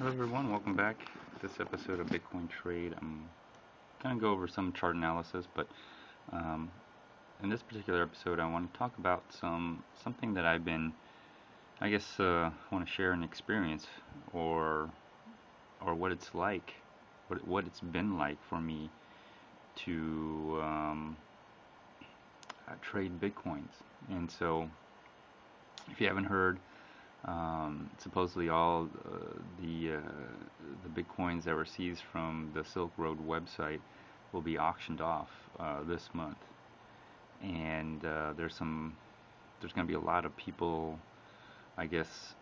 Hello everyone, welcome back. This episode of Bitcoin Trade, I'm gonna go over some chart analysis, but um, in this particular episode, I want to talk about something that I've been, want to share an experience or what it's like, what it's been like for me to trade Bitcoins. And so, if you haven't heard, supposedly all the bitcoins that were seized from the Silk Road website will be auctioned off this month, and there's going to be a lot of people, I guess,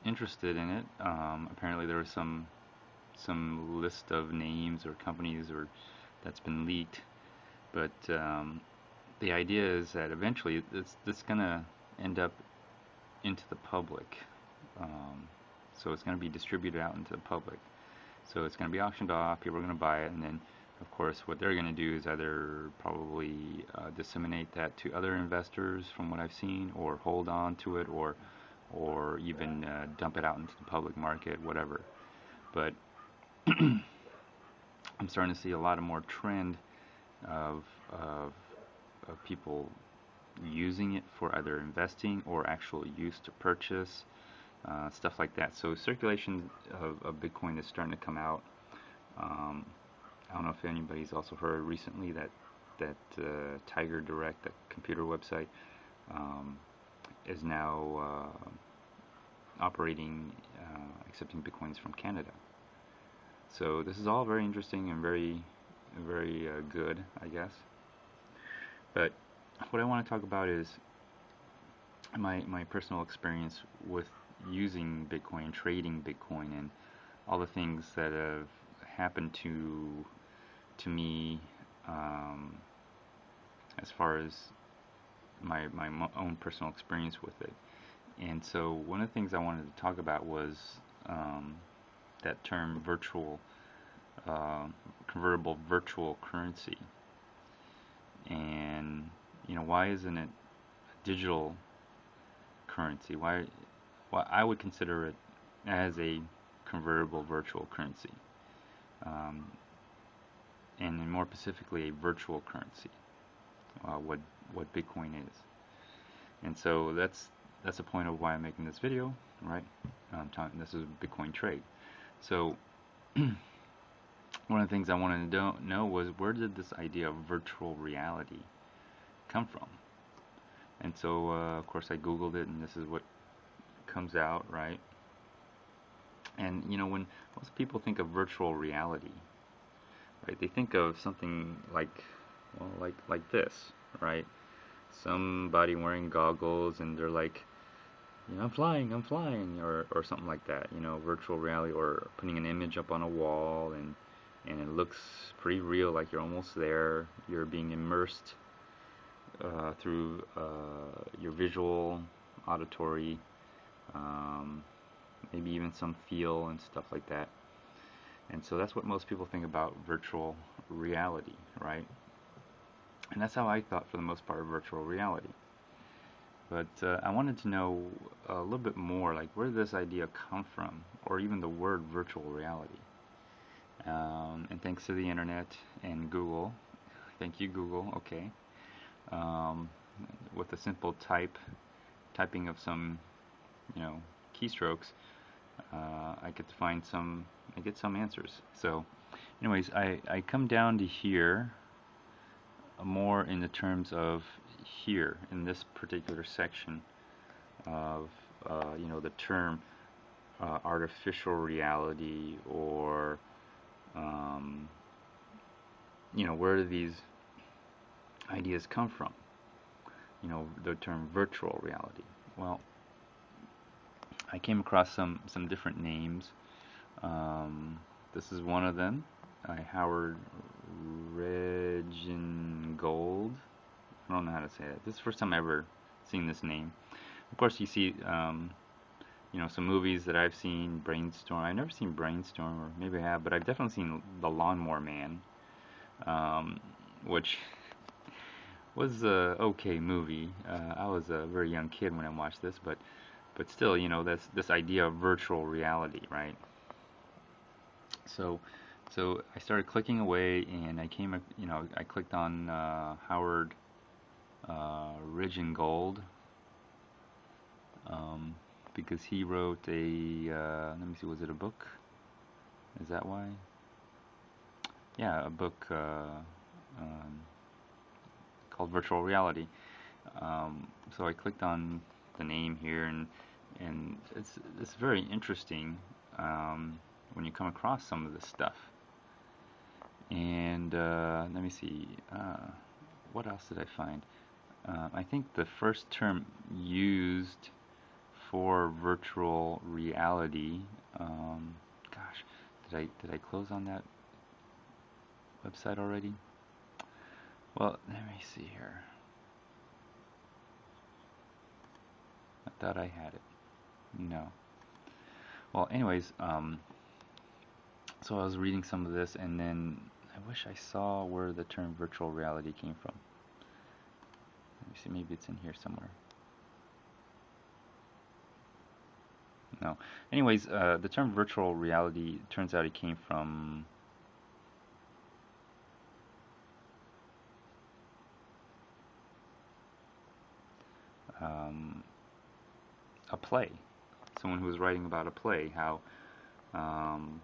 interested in it. Apparently, there was some list of names or companies or that's been leaked, but the idea is that eventually it's going to end up into the public. So it's going to be distributed out into the public. So it's going to be auctioned off, people are going to buy it, and then of course what they're going to do is either probably disseminate that to other investors from what I've seen, or hold on to it, or even dump it out into the public market, whatever. But I'm starting to see a lot of more trend of, of, of people using it for either investing or actual use to purchase, stuff like that. So circulation of Bitcoin is starting to come out. I don't know if anybody's also heard recently that Tiger Direct, that computer website, is now operating, accepting Bitcoins from Canada. So this is all very interesting and very good, I guess. But what I want to talk about is my personal experience with using Bitcoin, trading Bitcoin, and all the things that have happened to me, as far as my own personal experience with it. And so one of the things I wanted to talk about was that term virtual, convertible virtual currency. And why isn't it a digital currency? Why I would consider it as a convertible virtual currency, and more specifically a virtual currency, what Bitcoin is. And so that's the point of why I'm making this video, right? This is Bitcoin trade. So one of the things I wanted to know was, where did this idea of virtual reality come from? And so of course I googled it, and this is what comes out, right? And when most people think of virtual reality, right, they think of something like, well, like this, right? Somebody wearing goggles and they're like, I'm flying, or something like that, virtual reality, or putting an image up on a wall, and it looks pretty real, like you're almost there, you're being immersed through your visual, auditory, maybe even some feel and stuff like that. And so that's what most people think about virtual reality, right? And that's how I thought, for the most part, of virtual reality. But I wanted to know a little bit more, like, where did this idea come from, or even the word virtual reality? And thanks to the internet and Google, thank you Google, okay, with a simple typing of some, keystrokes, I get some answers. So anyways, I come down to here more in the terms of here in this particular section of the term artificial reality, or where do these ideas come from? The term virtual reality. Well, I came across some different names. This is one of them. Howard Regengold. I don't know how to say that. This is the first time I've ever seen this name. Of course, you see, some movies that I've seen. Brainstorm. I've never seen Brainstorm, or maybe I have, but I've definitely seen The Lawnmower Man, which was a okay movie. I was a very young kid when I watched this, but still, that's this idea of virtual reality, right? So, so I started clicking away, and I clicked on Howard Ridge and Gold, um, because he wrote let me see, was it a book? Is that why? Yeah, a book um, called Virtual Reality. So I clicked on the name here, and it's very interesting when you come across some of this stuff. And let me see, what else did I find? I think the first term used for virtual reality. Gosh, did I close on that website already? Well, let me see here. I thought I had it. No. Well, anyways, so I was reading some of this, and then I wish I saw where the term virtual reality came from. Let me see, maybe it's in here somewhere. No. Anyways, the term virtual reality, turns out it came from a play. Someone who was writing about a play. How, um,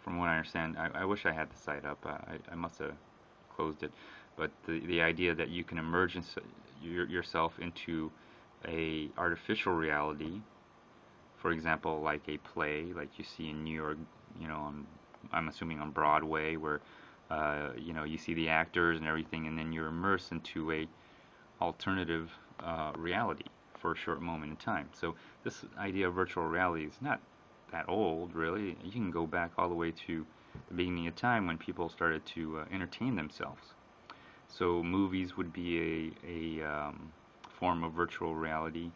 from what I understand, I wish I had the site up. I must have closed it. But the idea that you can immerse yourself into a artificial reality, for example, like a play, like you see in New York, I'm assuming on Broadway, where you see the actors and everything, and then you're immersed into a alternative reality for a short moment in time. So this idea of virtual reality is not that old, really. You can go back all the way to the beginning of time when people started to entertain themselves. So movies would be a form of virtual reality,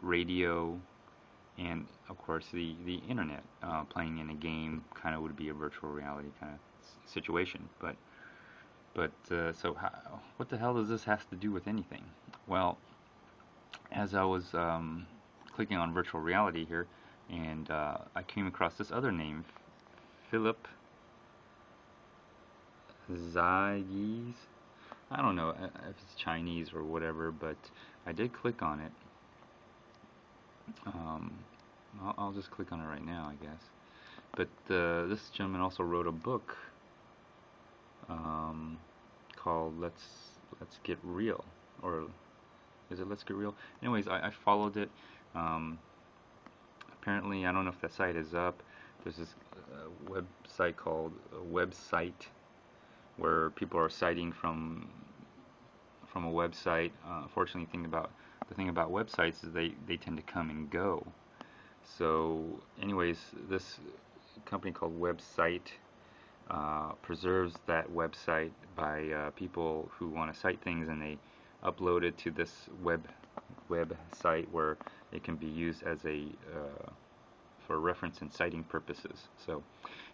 radio, and of course the internet, playing in a game kind of would be a virtual reality kind of situation. So what the hell does this have to do with anything? Well, as I was clicking on virtual reality here, and I came across this other name, Philip Zayes. I don't know if it's Chinese or whatever, but I did click on it. Um, I'll just click on it right now, I guess. But this gentleman also wrote a book um, called Let's Get Real, or is it Let's Get Real? Anyways, I followed it. Um, Apparently, I don't know if that site is up. There's this website called Website, where people are citing from a website. Unfortunately, the thing about websites is they tend to come and go. So, anyways, this company called Website preserves that website by people who want to cite things, and they upload it to this website where it can be used as a for reference and citing purposes. So,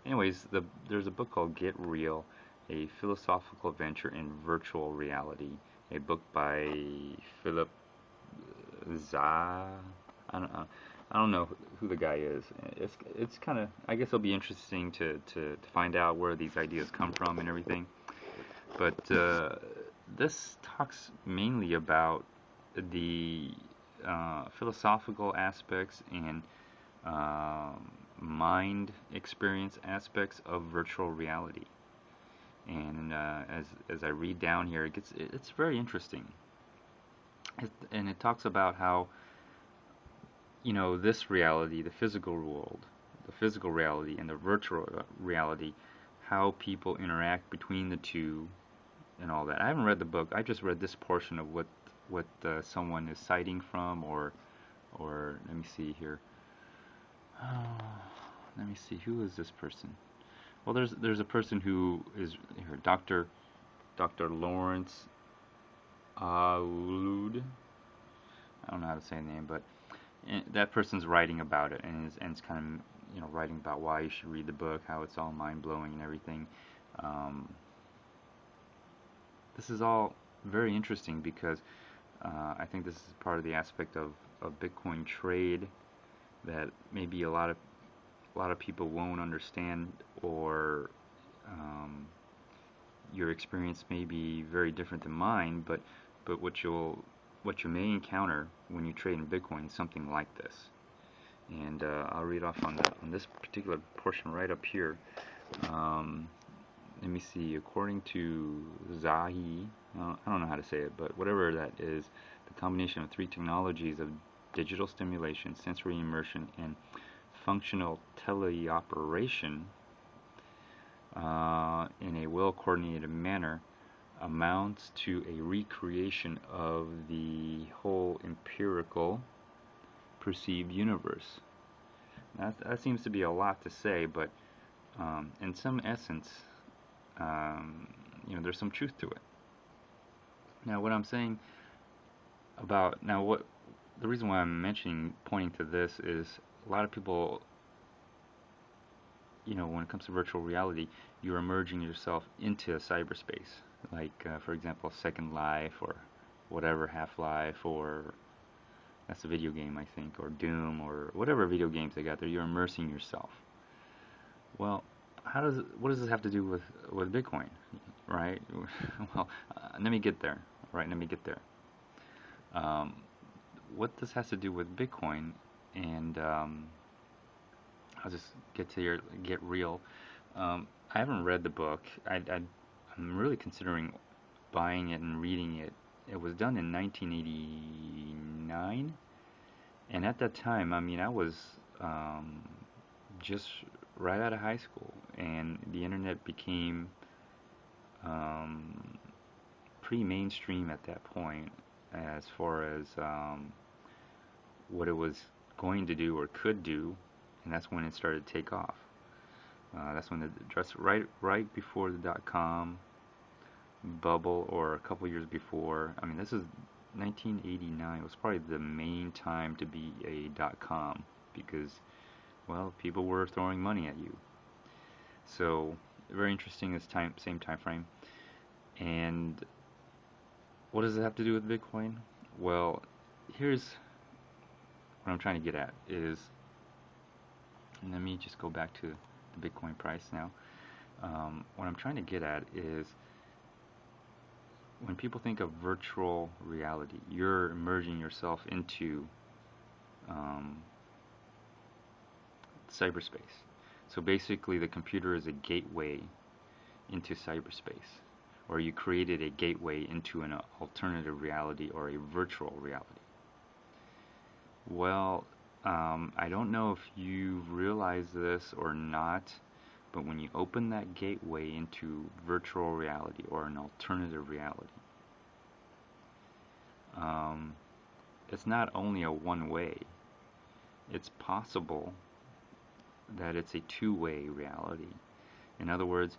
anyways, there's a book called Get Real, a philosophical adventure in virtual reality, a book by Philip Zah. I don't know who the guy is. It's kind of, I guess it'll be interesting to find out where these ideas come from and everything. But this talks mainly about the philosophical aspects and mind experience aspects of virtual reality. And as I read down here, it's very interesting. And it talks about how this reality, the physical world, the physical reality, and the virtual reality, how people interact between the two, and all that. I haven't read the book. I just read this portion of what someone is citing from, or let me see here. Oh, let me see. Who is this person? Well, there's a person who is here, Dr. Lawrence Aoulud. I don't know how to say the name, but that person's writing about it, and it's kind of writing about why you should read the book, how it's all mind blowing and everything. This is all very interesting because I think this is part of the aspect of Bitcoin trade that maybe a lot of a lot of people won't understand, or um, your experience may be very different than mine, but what you may encounter when you trade in Bitcoin is something like this. And I'll read off on this particular portion right up here. Let me see. According to Zahi, I don't know how to say it, but whatever that is, the combination of three technologies of digital stimulation, sensory immersion, and functional teleoperation in a well-coordinated manner amounts to a recreation of the whole empirical perceived universe. That seems to be a lot to say, but in some essence, there's some truth to it. Now, what I'm saying about the reason why I'm pointing to this is a lot of people, when it comes to virtual reality, you're immersing yourself into cyberspace, like for example, Second Life or whatever, Half-Life, or that's a video game, I think, or Doom, or whatever video games they got there. You're immersing yourself. Well, what does this have to do with Bitcoin, right? Well, let me get there. Right, let me get there. What this has to do with Bitcoin, and I'll just get real. I haven't read the book. I'm really considering buying it and reading it. It was done in 1989, and at that time, I was just right out of high school, and the internet became pretty mainstream at that point as far as what it was going to do or could do, and that's when it started to take off. That's when right before the dot-com bubble, or a couple years before. This is 1989. It was probably the main time to be a dot-com because, well, people were throwing money at you. So very interesting. This same time frame. And what does it have to do with Bitcoin? Well, here's what I'm trying to get at is, and let me just go back to the Bitcoin price now. What I'm trying to get at is, when people think of virtual reality, you're immersing yourself into cyberspace. So basically, the computer is a gateway into cyberspace, or you created a gateway into an alternative reality or a virtual reality. Well, I don't know if you realize this or not, but when you open that gateway into virtual reality or an alternative reality, it's not only a one-way. It's possible that it's a two-way reality. In other words,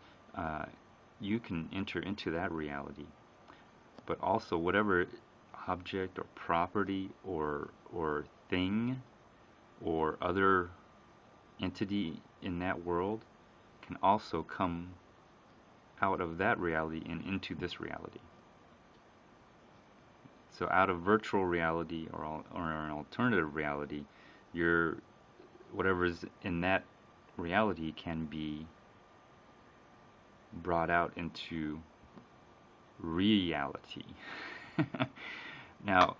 you can enter into that reality, but also whatever object or property or thing or other entity in that world can also come out of that reality and into this reality. So out of virtual reality or an alternative reality, whatever's in that reality can be brought out into reality. Now,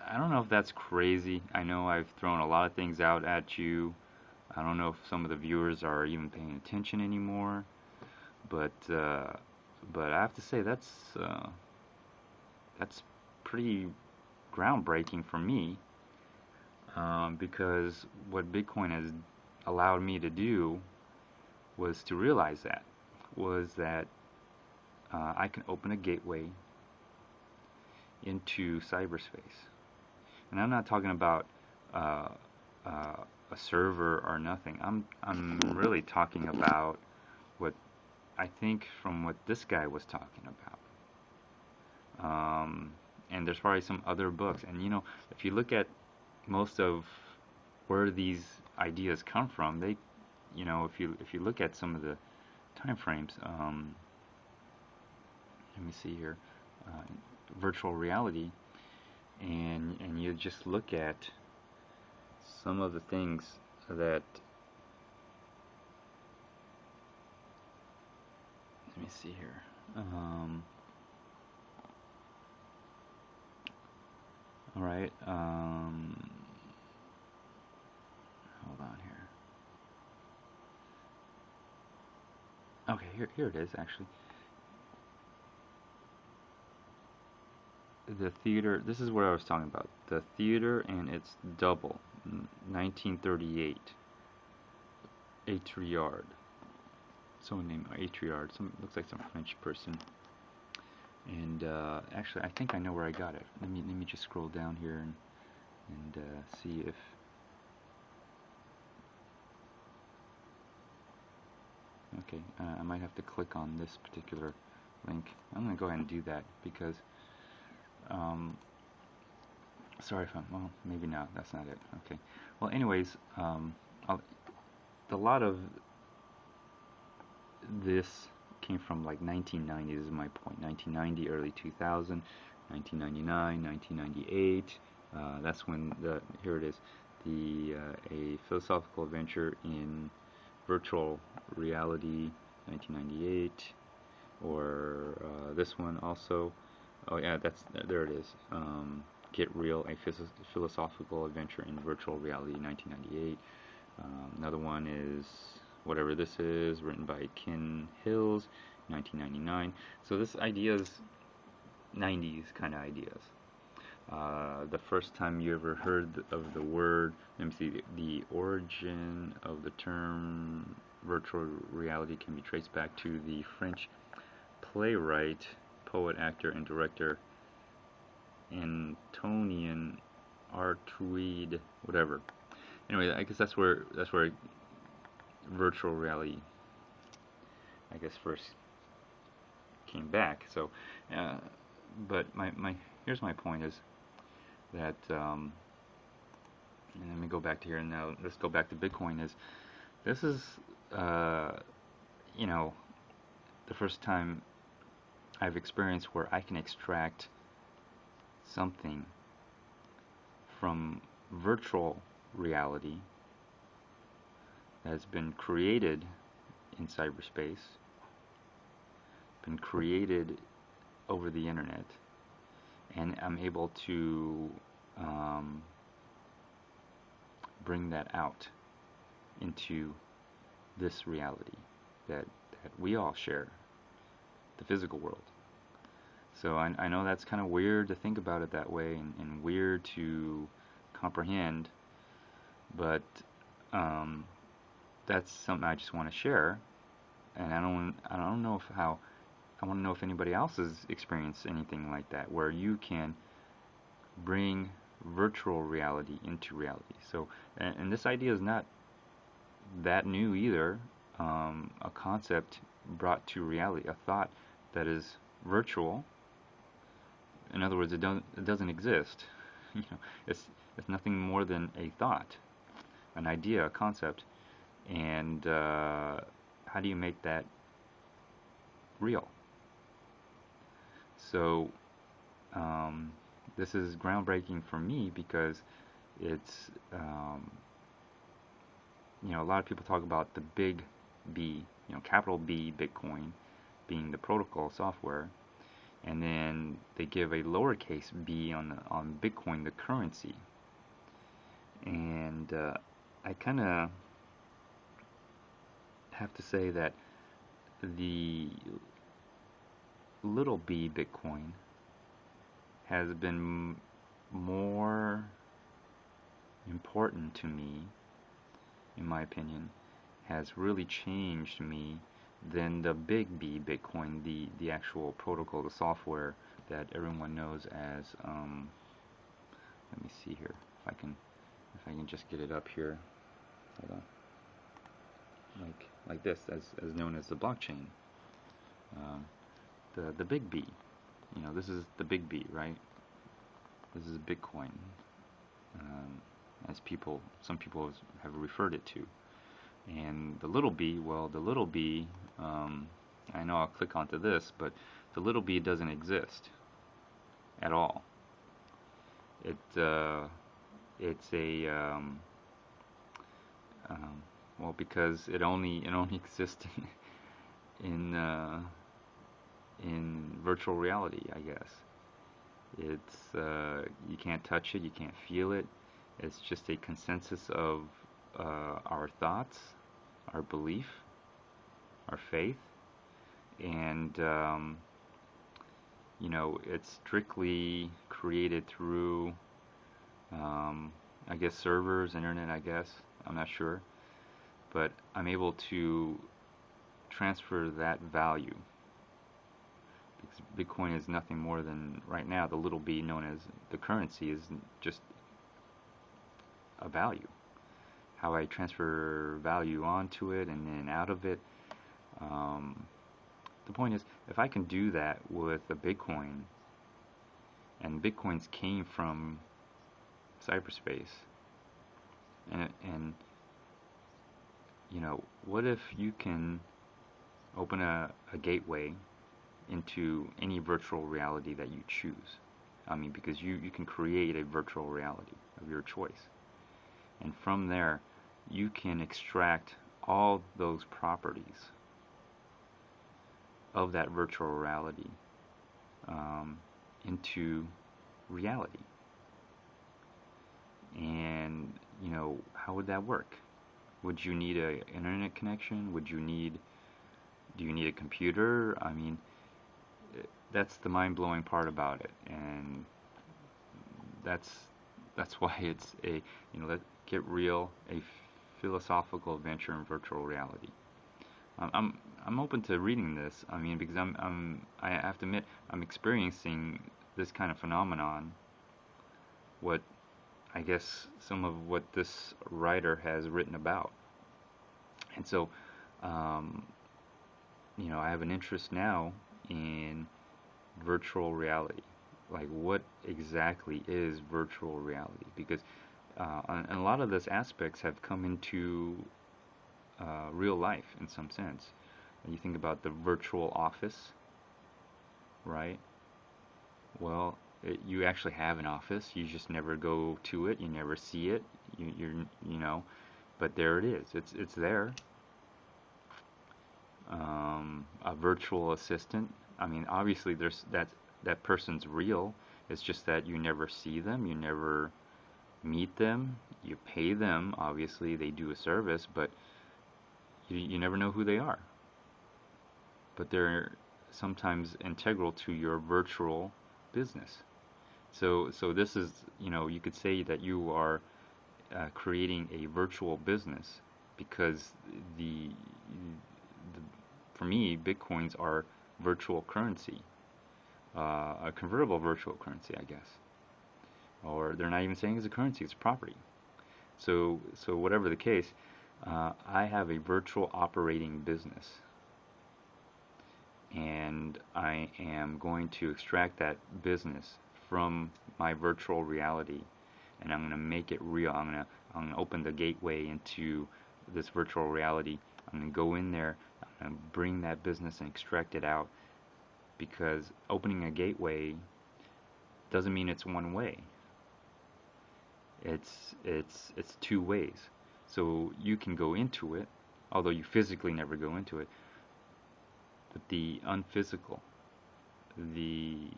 I don't know if that's crazy. I know I've thrown a lot of things out at you. I don't know if some of the viewers are even paying attention anymore, but I have to say that's pretty groundbreaking for me, because what Bitcoin has allowed me to do was to realize that I can open a gateway into cyberspace. And I'm not talking about a server or nothing. I'm really talking about what I think from what this guy was talking about. And there's probably some other books. And if you look at most of where these ideas come from, they, if you look at some of the time frames, let me see here, virtual reality, and you just look at some of the things that let me see here. All right. Hold on here. Okay, here it is actually. The theater. This is what I was talking about. The theater and its double, 1938. Atriard. Someone named Atriard. Looks like some French person. And actually, I think I know where I got it. Let me just scroll down here and see if. Okay, I might have to click on this particular link. I'm gonna go ahead and do that because. Sorry if I'm. Well, maybe not. That's not it. Okay. Well, anyways, a lot of this came from like 1990. This is my point. 1990, early 2000, 1999, 1998. That's when here it is. A philosophical adventure in virtual reality, 1998, or this one also. Oh yeah, there it is. Get Real, a philosophical adventure in virtual reality, 1998. Another one is whatever this is, written by Ken Hills, 1999. So this ideas, 90s kind of ideas. The first time you ever heard of the word, let me see, the origin of the term virtual reality can be traced back to the French playwright, poet, actor, and director Antonin Artaud, whatever. Anyway, I guess that's where virtual reality, I guess, first came back. So, but here's my point is that, and let me go back to here and now. Let's go back to Bitcoin. This is, you know, the first time I've experienced where I can extract something from virtual reality that has been created in cyberspace, been created over the internet, and I'm able to bring that out into this reality that we all share, the physical world. So I know that's kind of weird to think about it that way and weird to comprehend, but that's something I just want to share, and I don't know I want to know if anybody else has experienced anything like that, where you can bring virtual reality into reality. So, and this idea is not that new either. A concept brought to reality, a thought that is virtual. In other words, it doesn't exist. You know, it's nothing more than a thought, an idea, a concept, and how do you make that real? So this is groundbreaking for me because it's you know, a lot of people talk about the big B, you know, capital B Bitcoin being the protocol software, and then they give a lowercase b on Bitcoin, the currency. And I kind of have to say that the little b Bitcoin has been more important to me, in my opinion, has really changed me than the big B Bitcoin, the actual protocol, the software that everyone knows as. Let me see here if I can just get it up here. Hold on. Like this, as known as the blockchain. The big B. You know, this is the big B, right? This is Bitcoin, as some people have referred it to. And the little b, well, the little b, I know I'll click onto this, but the little b doesn't exist at all. It's a well, because it only exists in in virtual reality, I guess. It's you can't touch it, you can't feel it. It's just a consensus of our thoughts, our belief, our faith, and it's strictly created through, I guess, servers, internet, I guess. I'm not sure, but I'm able to transfer that value because Bitcoin is nothing more than, right now, the little b known as the currency is just a value. How I transfer value onto it and then out of it. The point is, if I can do that with a Bitcoin, and Bitcoins came from cyberspace, and what if you can open a gateway into any virtual reality that you choose? I mean, because you can create a virtual reality of your choice. And from there, you can extract all those properties of that virtual reality into reality. And, how would that work? Would you need an internet connection? Do you need a computer? I mean, that's the mind-blowing part about it. And that's why it's let's get real, a philosophical adventure in virtual reality. I'm open to reading this. I mean, because I have to admit, I'm experiencing this kind of phenomenon. What I guess some of what this writer has written about, and so I have an interest now in virtual reality. Like, what exactly is virtual reality? Because and a lot of those aspects have come into real life in some sense. And you think about the virtual office, right? Well, you actually have an office. You just never go to it. You never see it. But there it is. It's there. A virtual assistant. I mean, obviously, that person's real. It's just that you never see them. You never meet them. You pay them. Obviously, they do a service, but you never know who they are. But they're sometimes integral to your virtual business. So this is, you could say that you are creating a virtual business, because for me, Bitcoins are virtual currency, a convertible virtual currency, I guess. Or they're not even saying it's a currency, it's a property. So whatever the case, I have a virtual operating business, and I am going to extract that business from my virtual reality, and I'm going to make it real. I'm going to open the gateway into this virtual reality. I'm going to go in there, I'm going to bring that business and extract it out, because opening a gateway doesn't mean it's one way. It's two ways. So you can go into it, although you physically never go into it, but the unphysical, the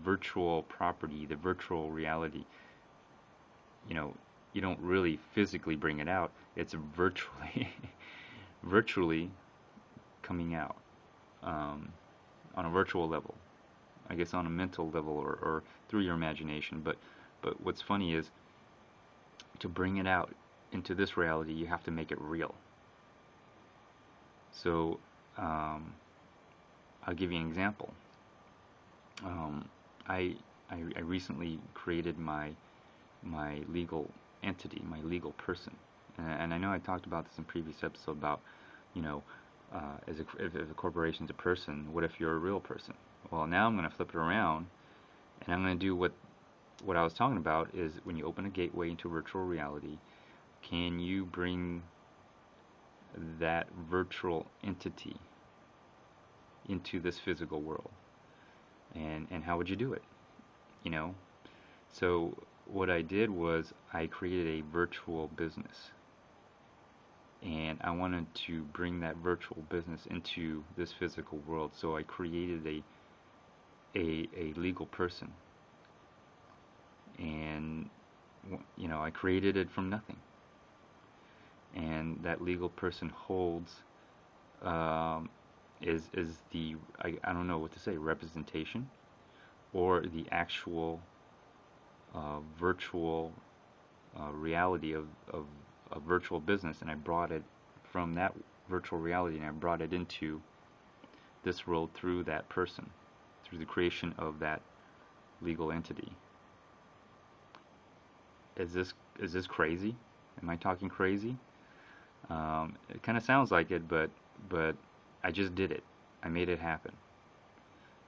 virtual property, the virtual reality, you don't really physically bring it out. It's virtually coming out on a virtual level, I guess, on a mental level, or through your imagination. But what's funny is, to bring it out into this reality, you have to make it real. So I'll give you an example. I recently created my legal entity, my legal person, and I know I talked about this in previous episode about, if a corporation is a person, what if you're a real person? Well, now I'm going to flip it around, and I'm going to do what I was talking about, is when you open a gateway into virtual reality, can you bring that virtual entity into this physical world? And how would you do it? So what I did was I created a virtual business. and I wanted to bring that virtual business into this physical world. So I created a legal person, and I created it from nothing. And that legal person holds um, is the I don't know what to say, representation or the actual virtual reality of a virtual business, and I brought it from that virtual reality and I brought it into this world through that person, through the creation of that legal entity. Is this crazy? Am I talking crazy? It kind of sounds like it, but I just did it. I made it happen.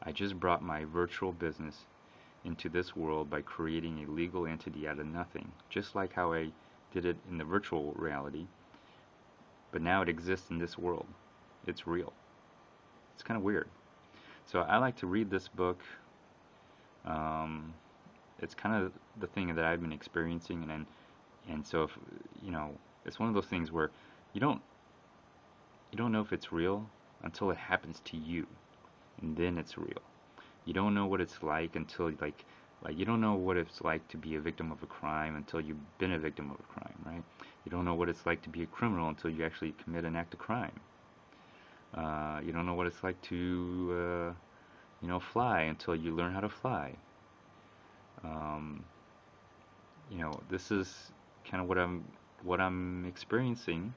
I just brought my virtual business into this world by creating a legal entity out of nothing, just like how I did it in the virtual reality, but now it exists in this world. It's real. It's kind of weird. So I like to read this book. Um, it's kind of the thing that I've been experiencing, and so if it's one of those things where you don't you don't know if it's real until it happens to you, and then it's real. You don't know what it's like until like you don't know what it's like to be a victim of a crime until you've been a victim of a crime, right? You don't know what it's like to be a criminal until you actually commit an act of crime. You don't know what it's like to fly until you learn how to fly. Um, this is kind of what I'm experiencing,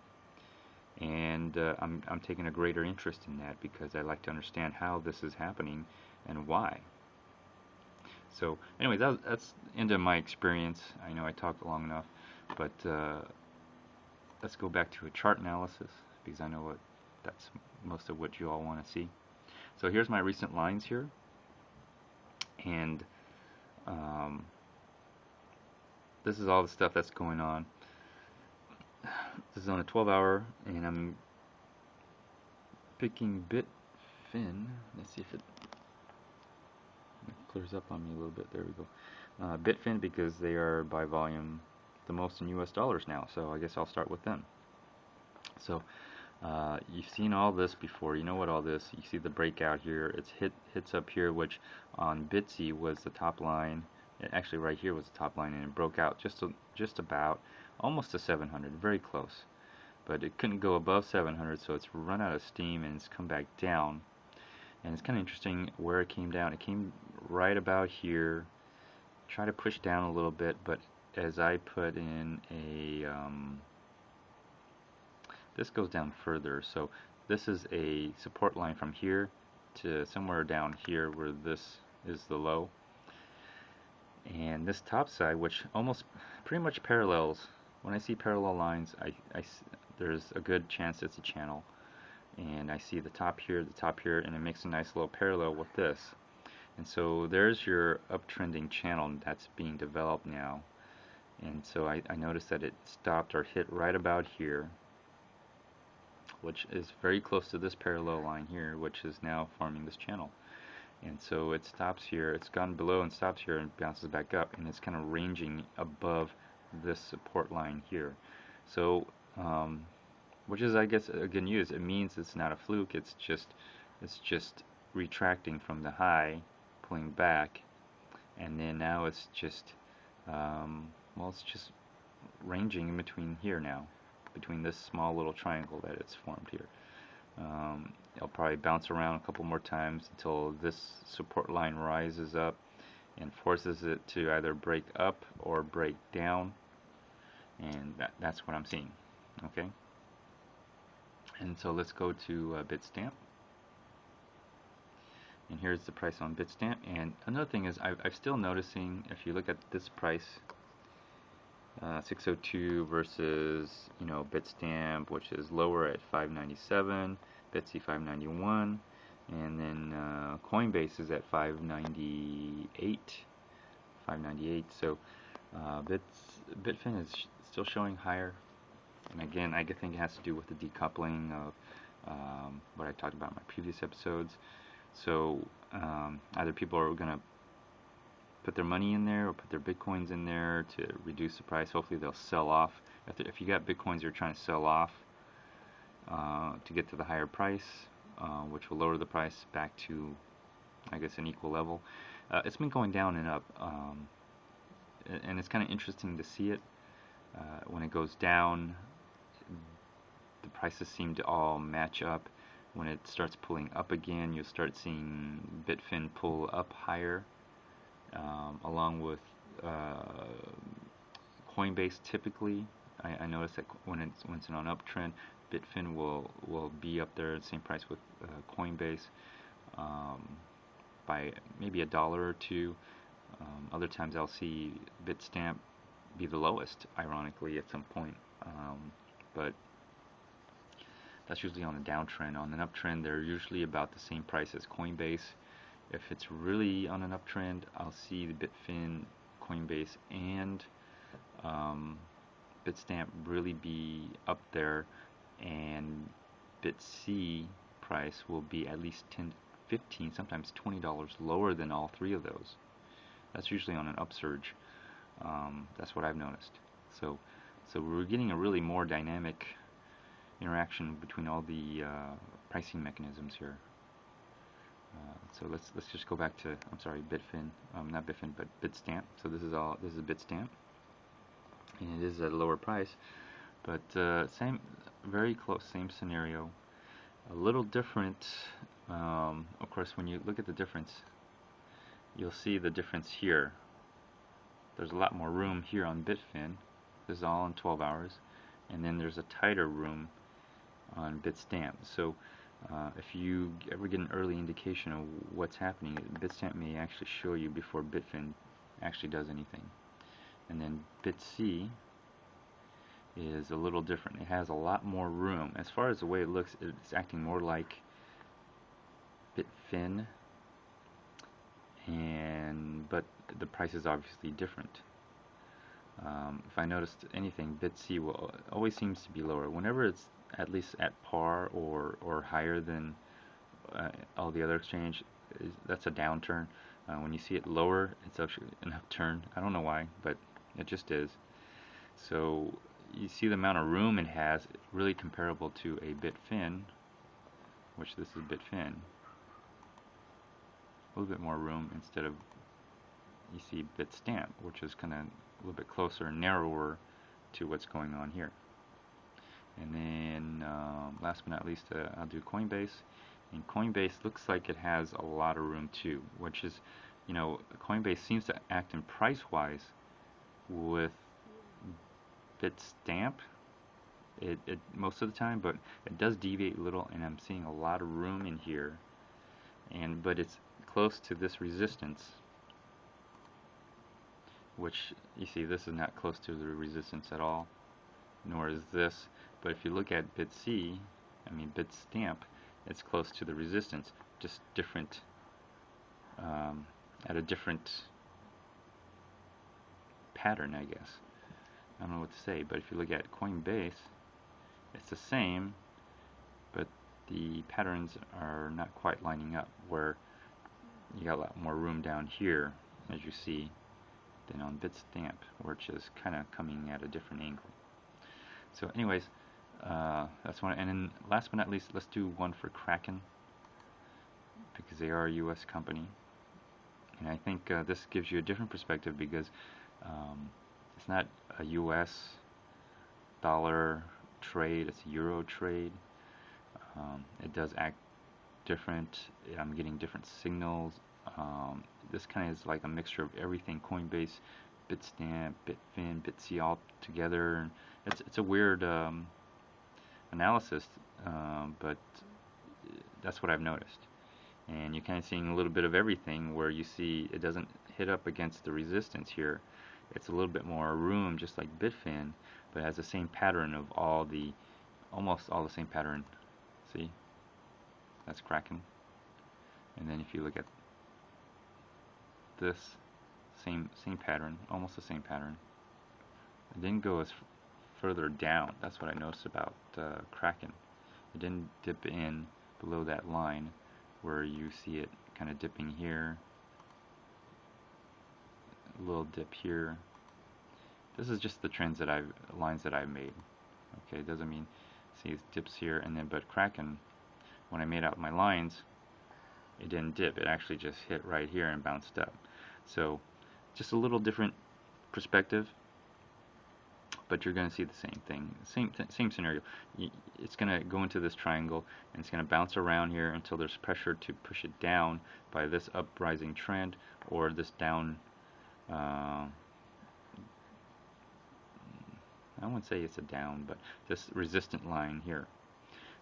and I'm taking a greater interest in that because I like to understand how this is happening and why. So anyway, that's into my experience. I know I talked long enough, but let's go back to a chart analysis because I know that's most of what you all want to see. So here's my recent lines here, and um, this is all the stuff that's going on. This is on a 12-hour, and I'm picking Bitfin. Let's see if it clears up on me a little bit. There we go. Bitfin, because they are by volume the most in US dollars now, so I guess I'll start with them. So you've seen all this before. You know what all this. You see the breakout here. It's hits up here, which on Bitsy was the top line. Actually, right here was the top line, and it broke out just about almost to 700, very close. But it couldn't go above 700, so it's run out of steam and it's come back down. And it's kind of interesting where it came down. It came right about here. Try to push down a little bit, but as I put in this goes down further. So this is a support line from here to somewhere down here where this is the low. And this top side, which almost pretty much parallels, when I see parallel lines, there's a good chance it's a channel. And I see the top here, and it makes a nice little parallel with this. And so there's your uptrending channel that's being developed now. And so I noticed that it stopped or hit right about here, which is very close to this parallel line here, which is now forming this channel. And so it stops here, it's gone below and stops here and bounces back up, and it's kind of ranging above this support line here. So which is, I guess, a good news. It means it's not a fluke. It's just retracting from the high, pulling back, and then now it's just it's just ranging in between here now, between this small little triangle that it's formed here. It'll probably bounce around a couple more times until this support line rises up and forces it to either break up or break down, and that's what I'm seeing. Okay. And so let's go to Bitstamp. And here's the price on Bitstamp. And another thing is, I'm still noticing, if you look at this price, 602 versus Bitstamp, which is lower at 597, Bitsy 591, and then Coinbase is at 598. So Bitfin is still showing higher. And again, I think it has to do with the decoupling of what I talked about in my previous episodes. So either people are going to put their money in there or put their bitcoins in there to reduce the price. Hopefully they'll sell off. If you got bitcoins you're trying to sell off, to get to the higher price, which will lower the price back to, I guess, an equal level. It's been going down and up, and it's kind of interesting to see it. When it goes down, the prices seem to all match up. When it starts pulling up again, you'll start seeing Bitfin pull up higher, along with Coinbase. Typically, I notice that when it's on an uptrend, Bitfin will be up there at the same price with Coinbase, by maybe $1 or $2. Other times I'll see Bitstamp be the lowest, ironically, at some point. But that's usually on a downtrend. On an uptrend, they're usually about the same price as Coinbase. If it's really on an uptrend, I'll see the Bitfin, Coinbase, and Bitstamp really be up there, and BitC price will be at least 10, 15, sometimes $20 lower than all three of those. That's usually on an upsurge. That's what I've noticed. So we're getting a really more dynamic interaction between all the pricing mechanisms here. So let's just go back to, I'm sorry, Bitfin, not Bitfin, but Bitstamp. So this is Bitstamp, and it is at a lower price, but same, very close, same scenario. A little different. Of course, when you look at the difference, you'll see the difference here. There's a lot more room here on Bitfin. This is all in 12 hours, and then there's a tighter room on Bitstamp. So if you ever get an early indication of what's happening, Bitstamp may actually show you before Bitfin actually does anything. And then BitC is a little different. It has a lot more room. As far as the way it looks, it's acting more like Bitfin, but the price is obviously different. If I noticed anything, BitC always seems to be lower. Whenever it's at least at par or higher than all the other exchange, that's a downturn. When you see it lower, it's actually an upturn. I don't know why, but it just is. So you see the amount of room it has, really comparable to a Bitfin, which this is Bitfin. A little bit more room instead of, you see Bitstamp, which is kind of a little bit closer and narrower to what's going on here. And then last but not least, I'll do Coinbase. And Coinbase looks like it has a lot of room too, which is, Coinbase seems to act in price-wise with Bitstamp it most of the time, but it does deviate a little, and I'm seeing a lot of room in here, but it's close to this resistance, which you see this is not close to the resistance at all, nor is this. But if you look at Bitstamp, it's close to the resistance, just different, at a different pattern, I guess. I don't know what to say, but if you look at Coinbase, it's the same, but the patterns are not quite lining up, where you got a lot more room down here, as you see, than on Bitstamp, which is kind of coming at a different angle. So anyways, that's one. And then last but not least, let's do one for Kraken, because they are a US company, and I think this gives you a different perspective, because it's not a US dollar trade, it's a euro trade. It does act different. I'm getting different signals. This kind of is like a mixture of everything: Coinbase, Bitstamp, Bitfin, BitC, all together. It's a weird analysis, but that's what I've noticed. And you're kind of seeing a little bit of everything, where you see it doesn't hit up against the resistance here. It's a little bit more room, just like Bitfin, but it has the same pattern of almost all the same pattern. See? That's Kraken. And then if you look at this, same pattern, almost the same pattern. It didn't go as further down. That's what I noticed about Kraken. It didn't dip in below that line, where you see it kind of dipping here, a little dip here. This is just the lines that I've made. Okay, it doesn't mean, See, it dips here, and then but Kraken, when I made out my lines, it didn't dip. It actually just hit right here and bounced up. So just a little different perspective, but you're going to see the same thing. Same scenario. It's going to go into this triangle, and it's going to bounce around here until there's pressure to push it down by this uprising trend or this down. I wouldn't say it's a down, but this resistant line here.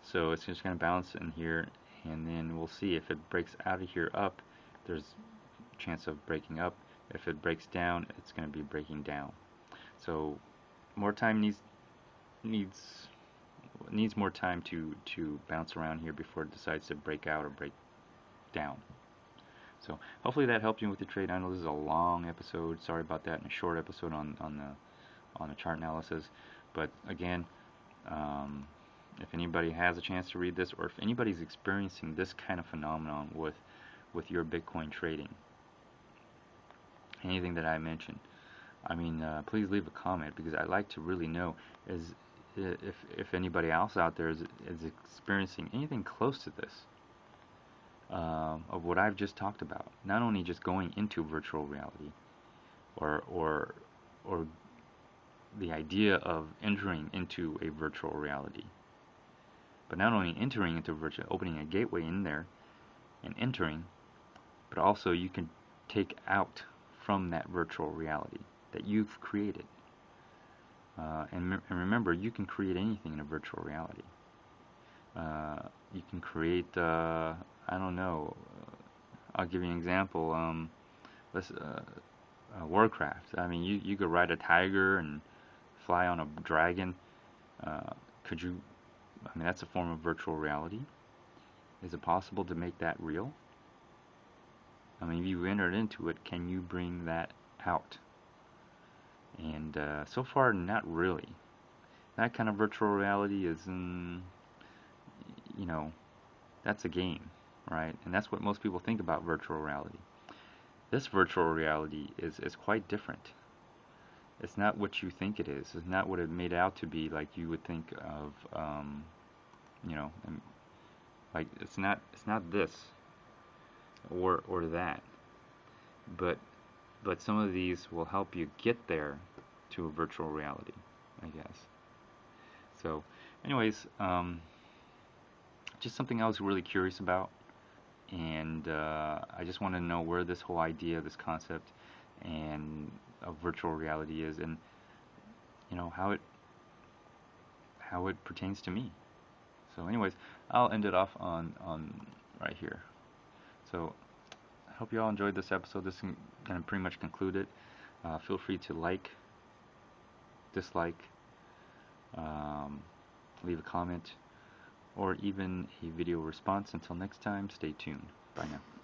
So it's just going to bounce in here, and then we'll see if it breaks out of here up. There's a chance of breaking up. If it breaks down, it's going to be breaking down. So more time needs more time to bounce around here before it decides to break out or break down. So hopefully that helped you with the trade. I know this is a long episode. Sorry about that, and a short episode on the chart analysis. But again, if anybody has a chance to read this, or if anybody's experiencing this kind of phenomenon with your Bitcoin trading, anything that I mentioned, I mean, please leave a comment, because I'd like to really know if anybody else out there is experiencing anything close to this, of what I've just talked about. Not only just going into virtual reality, or the idea of entering into a virtual reality, but not only entering into virtual, opening a gateway in there and entering, but also you can take out from that virtual reality that you've created. And remember, you can create anything in a virtual reality. You can create, I don't know, I'll give you an example. Warcraft. I mean, you could ride a tiger and fly on a dragon. Could you? I mean, that's a form of virtual reality. Is it possible to make that real? I mean, if you entered into it, can you bring that out? And so far, not really. That kind of virtual reality is, that's a game, right? And that's what most people think about virtual reality. This virtual reality is quite different. It's not what you think it is. It's not what it made out to be, like you would think of, like it's not this or that. But some of these will help you get there to a virtual reality, I guess. So, anyways, just something I was really curious about, and I just want to know where this whole idea, this concept, and of virtual reality is, and how it pertains to me. So, anyways, I'll end it off on right here. So, I hope you all enjoyed this episode. This is going to pretty much conclude it. Feel free to like, dislike, leave a comment, or even a video response. Until next time, stay tuned. Bye now.